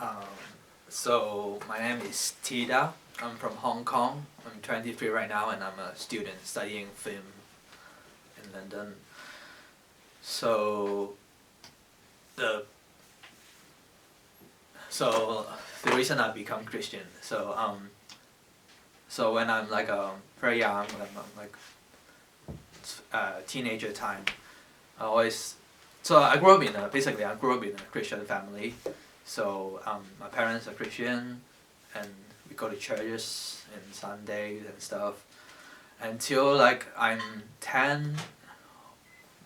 Um, so my name is Tida. I'm from Hong Kong. I'm 23 right now, and I'm a student studying film in London. So the so the reason I become Christian. So when I'm like very young, when I'm like teenager time, I always so I grew up in a basically I grew up in a Christian family. So my parents are Christian, and we go to churches and Sundays and stuff. Until like I'm 10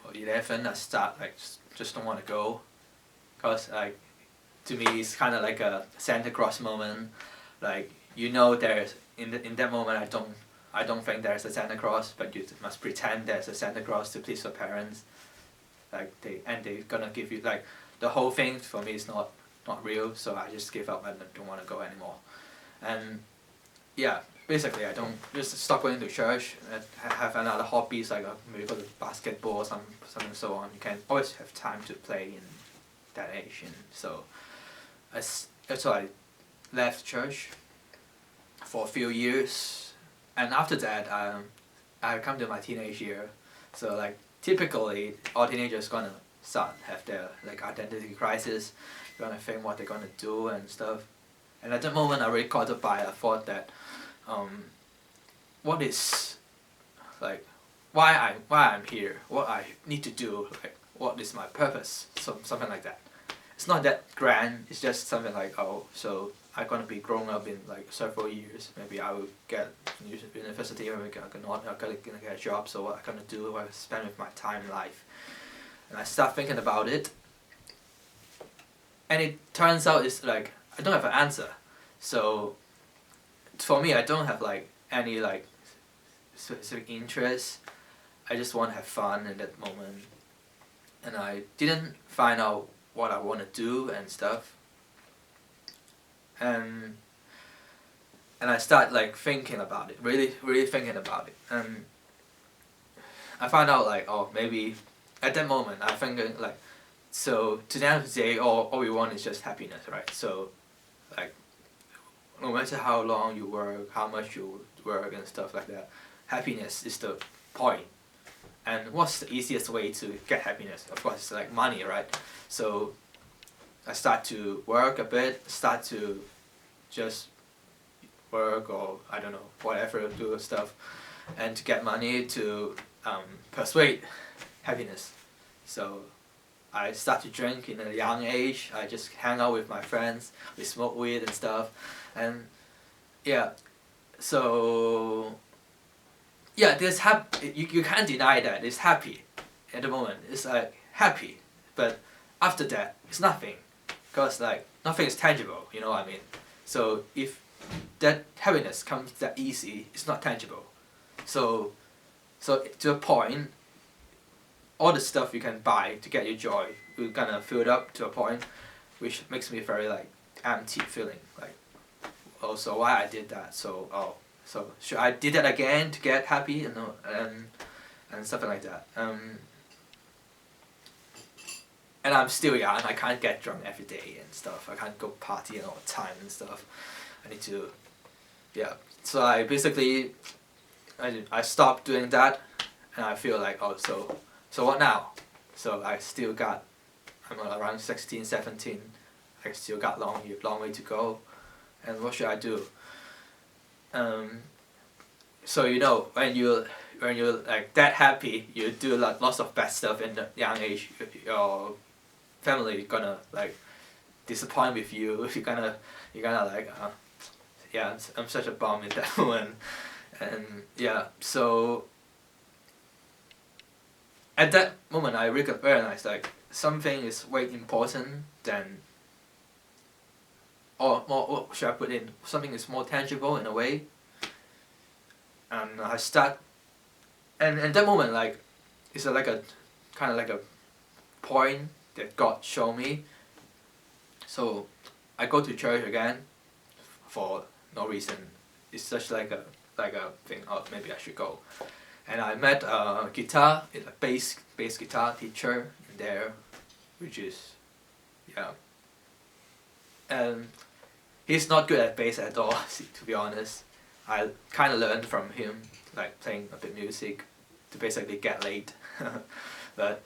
or 11, I start like just don't want to go, cause like to me it's kind of like a Santa Claus moment. Like there's in that moment I don't think there's a Santa Claus, but you must pretend there's a Santa Claus to please your parents. Like they're gonna give you like the whole thing for me is not real, so I just give up and don't want to go anymore. And yeah, basically I don't just stop going to church and have another hobbies like maybe go to basketball, something so on. You can always have time to play in that age, and so so I left church for a few years, and after that I come to my teenage year. So like typically all teenagers gonna start have their like identity crisis, gonna think what they're gonna do and stuff. And at that moment I really caught up by a thought that um, what is like why I'm here, what I need to do, like what is my purpose, something like that. It's not that grand. It's just something like, oh, so I'm gonna be grown up in like several years. Maybe I will get university, or maybe I'm gonna get a job. So what I'm gonna do? What I spend with my time in life, and I start thinking about it. And it turns out it's like I don't have an answer. So for me, I don't have like any like specific interest. I just want to have fun in that moment, and I didn't find out what I want to do and stuff. And I start like thinking about it, really thinking about it, and I found out like, oh, maybe at that moment I thinking like, so to the end of the day all we want is just happiness, right? So like no matter how long you work, how much you work and stuff like that, happiness is the point. And what's the easiest way to get happiness? Of course, it's like money, right? So I start to work a bit, start to just work or I don't know, whatever, do stuff, and to get money to persuade happiness. So I start to drink in a young age. I just hang out with my friends. We smoke weed and stuff, and yeah. So yeah, you can't deny that it's happy at the moment. It's like happy, but after that, it's nothing, cause like nothing is tangible. You know what I mean? So if that happiness comes that easy, it's not tangible. So to a point, all the stuff you can buy to get you joy, you're gonna fill it up to a point, which makes me very like empty feeling. Like, oh, so why I did that? So oh, so should I did that again to get happy? And something like that. And I'm still young. I can't get drunk every day and stuff. I can't go partying all the time and stuff. I need to, yeah. So I basically, I stopped doing that, and I feel like, oh, so what now? So I still got, I'm around 16, 17. I still got long way to go, and what should I do? So when you like that happy, you do like lots of bad stuff in the young age. Your family gonna like disappoint with you. You're gonna like yeah, I'm such a bum in that one, and yeah. So at that moment, I realized like something is way important than, or more. What should I put in? Something is more tangible in a way. And I start, and at that moment, like it's like a kind of like a point that God showed me. So I go to church again for no reason. It's just like a thing. Oh, maybe I should go. And I met a bass guitar teacher in there, which is, yeah. and he's not good at bass at all. To be honest, I kind of learned from him, like playing a bit music, to basically get laid. But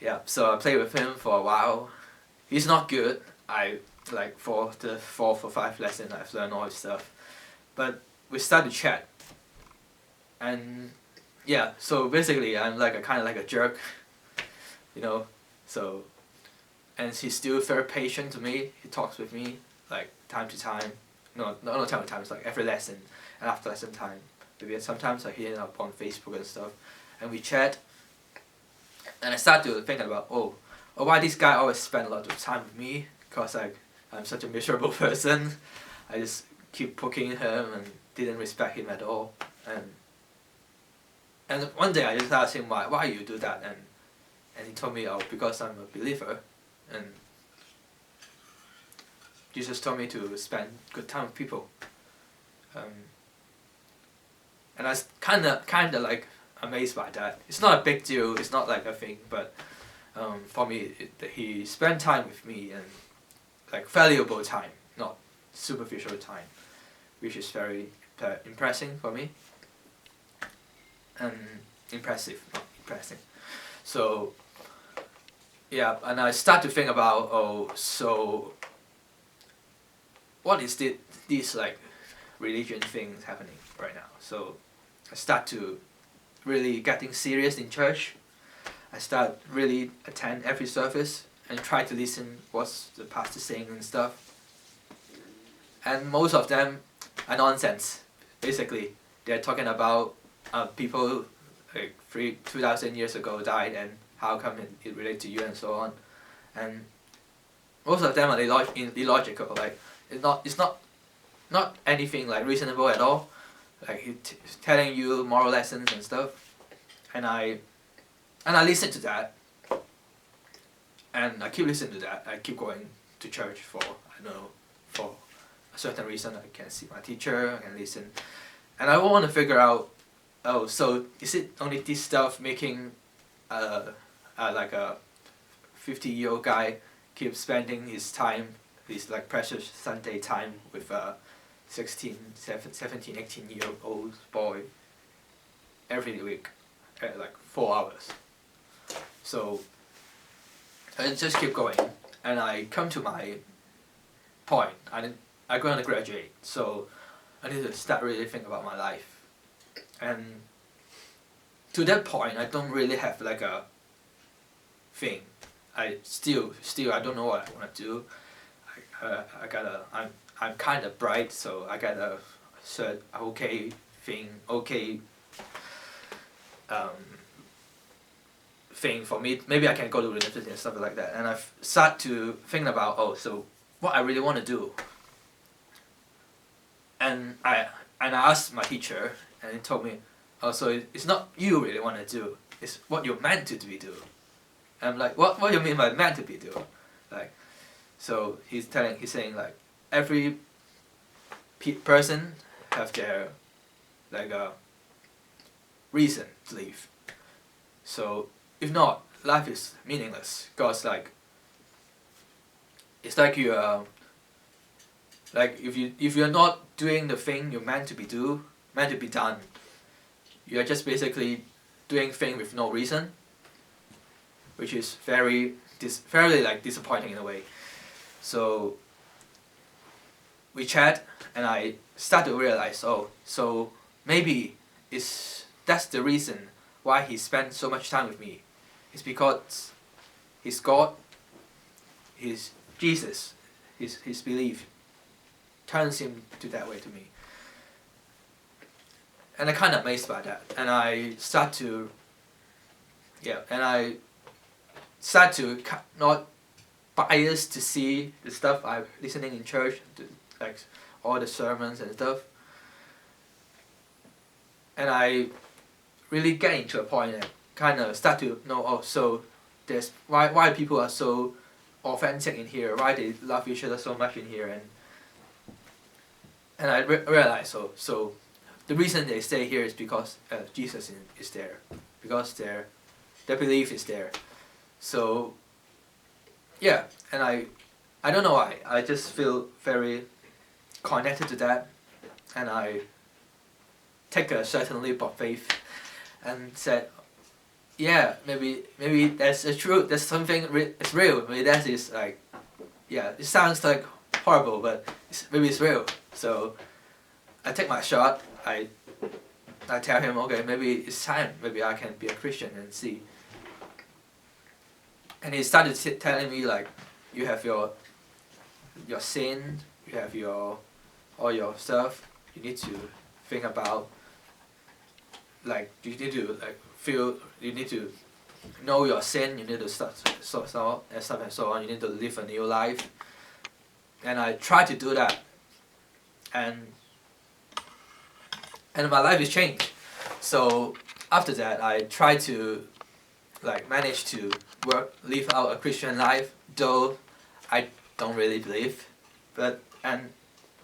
yeah, so I played with him for a while. He's not good. I like for the 4 or 5 lessons I've learned all his stuff, but we started to chat, and yeah, so basically I'm like a kind of like a jerk, you know, so, and he's still very patient to me. He talks with me like time to time, no time to time. It's like every lesson and after lesson time. Maybe sometimes I hit him up on Facebook and stuff, and we chat. And I start to think about why this guy always spend a lot of time with me, cause like I'm such a miserable person. I just keep poking him and didn't respect him at all. And one day I just asked him why you do that, and he told me, because I'm a believer, and Jesus told me to spend good time with people. And I was kind of like amazed by that. It's not a big deal. It's not like a thing, but for me, he spent time with me, and like valuable time, not superficial time, which is very impressing for me. And impressive, not impressing. So yeah, and I start to think about so what is this like religion things happening right now? So I start to really getting serious in church. I start really attend every service and try to listen what's the pastor saying and stuff. And most of them are nonsense. Basically, they're talking about people like 2,000 years ago died and how come it relates to you and so on. And most of them are illogical. Like it's not anything like reasonable at all. Like he's telling you moral lessons and stuff, and I listen to that, and I keep listening to that. I keep going to church for I don't know, for a certain reason. I can see my teacher, I can listen, and I want to figure out, so is it only this stuff making like a 50-year-old guy keep spending his time, his like precious Sunday time with 17, 18-year-old boy every week at like 4 hours. So I just keep going, and I come to my point. I'm going to graduate, so I need to start really think about my life. And to that point, I don't really have like a thing. I still I don't know what I want to do. I'm kind of bright, so I got a okay thing, thing for me. Maybe I can go to university and stuff like that. And I've start to think about so what I really want to do. And I asked my teacher, and he told me, so it's not you really want to do. It's what you're meant to do. And I'm like, what do you mean by meant to be do? Like, so he's saying like every person have their like a reason to live. So if not, life is meaningless. Cause like it's like you like if you're not doing the thing you're meant to be done, you're just basically doing thing with no reason, which is very like disappointing in a way. So we chat, and I start to realize, so maybe that's the reason why he spent so much time with me. It's because his God, his Jesus, his belief turns him to that way to me. And I'm kind of amazed by that. And I start to not biased to see the stuff I'm listening in church, like all the sermons and stuff. And I really get into a point and kind of start to know, so there's why people are so authentic in here, why they love each other so much in here, and I realize so the reason they stay here is because Jesus is there, because their belief is there. So yeah, and I I don't know why. I just feel very connected to that, and I take a certain leap of faith, and said, yeah, maybe that's a true. There's something it's real. Maybe that is like, yeah. It sounds like horrible, but maybe it's real. So I take my shot. I tell him, okay, maybe it's time. Maybe I can be a Christian and see. And he started telling me like, you have your sin, you have all your stuff. You need to think about, like, you need to like feel. You need to know your sin. You need to stuff and so on. You need to live a new life. And I try to do that, and my life is changed. So after that, I try to like manage to live out a Christian life, though I don't really believe, and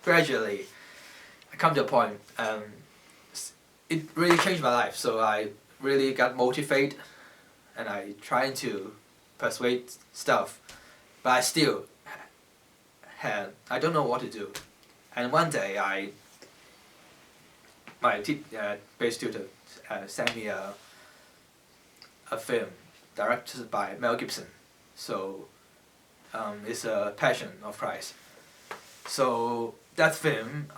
gradually I come to a point. It really changed my life. So I really got motivated, and I trying to persuade stuff, but I still I don't know what to do. And one day my base tutor sent me a film directed by Mel Gibson. So it's a Passion of Christ. So that film,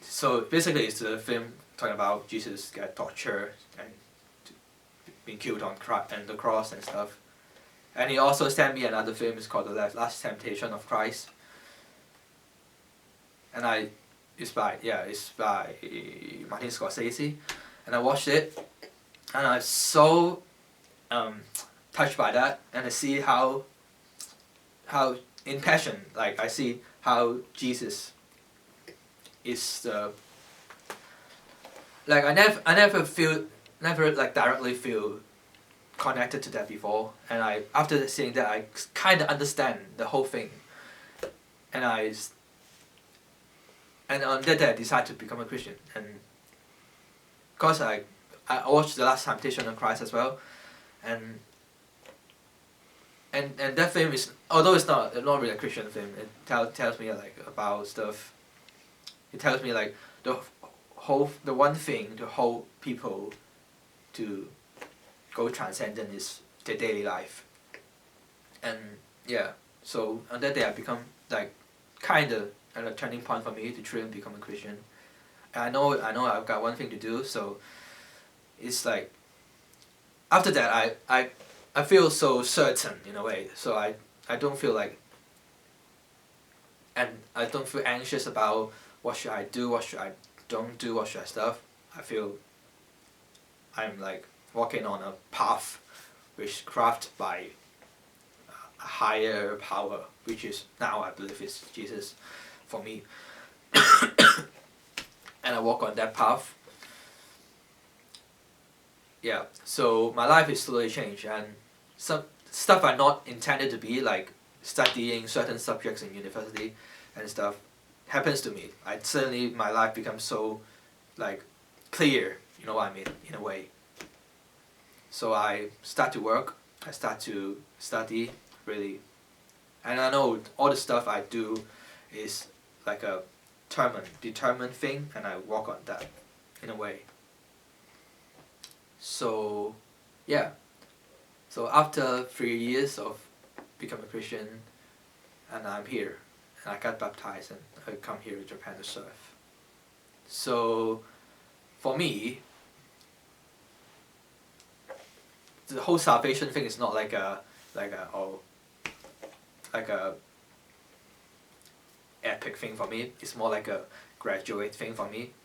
so basically it's a film talking about Jesus get tortured and being killed on the cross and stuff. And he also sent me another film. It's called The Last Temptation of Christ. And it's by Martin Scorsese, and I watched it, and I was so touched by that, and I see how in Passion, like I see how Jesus is the, like I never like directly feel connected to that before, and after seeing that I kind of understand the whole thing, and on that day I decided to become a Christian, and because I watched The Last Temptation of Christ as well, and that film is, although it's not really a Christian film, it tells me like about stuff. It tells me like the one thing to hold people to go transcendent is their daily life, and yeah. So on that day I become like kind of a turning point for me to try and become a Christian. And I know I've got one thing to do, so it's like after that I feel so certain in a way. So I don't feel like, and I don't feel anxious about what should I do, what should I don't do, what should I stuff. I feel I'm like walking on a path which crafted by a higher power, which is now I believe is Jesus for me. And I walk on that path. Yeah, so my life is slowly changed, and some stuff I not intended to be, like studying certain subjects in university and stuff, happens to me. Suddenly my life becomes so like clear, you know what I mean, in a way. So I start to work, I start to study, really. And I know all the stuff I do is like a determined thing, and I work on that in a way. So yeah. So after 3 years of becoming a Christian, and I'm here, and I got baptized, and I come here to Japan to serve. So for me, the whole salvation thing is not like a epic thing for me. It's more like a graduate thing for me.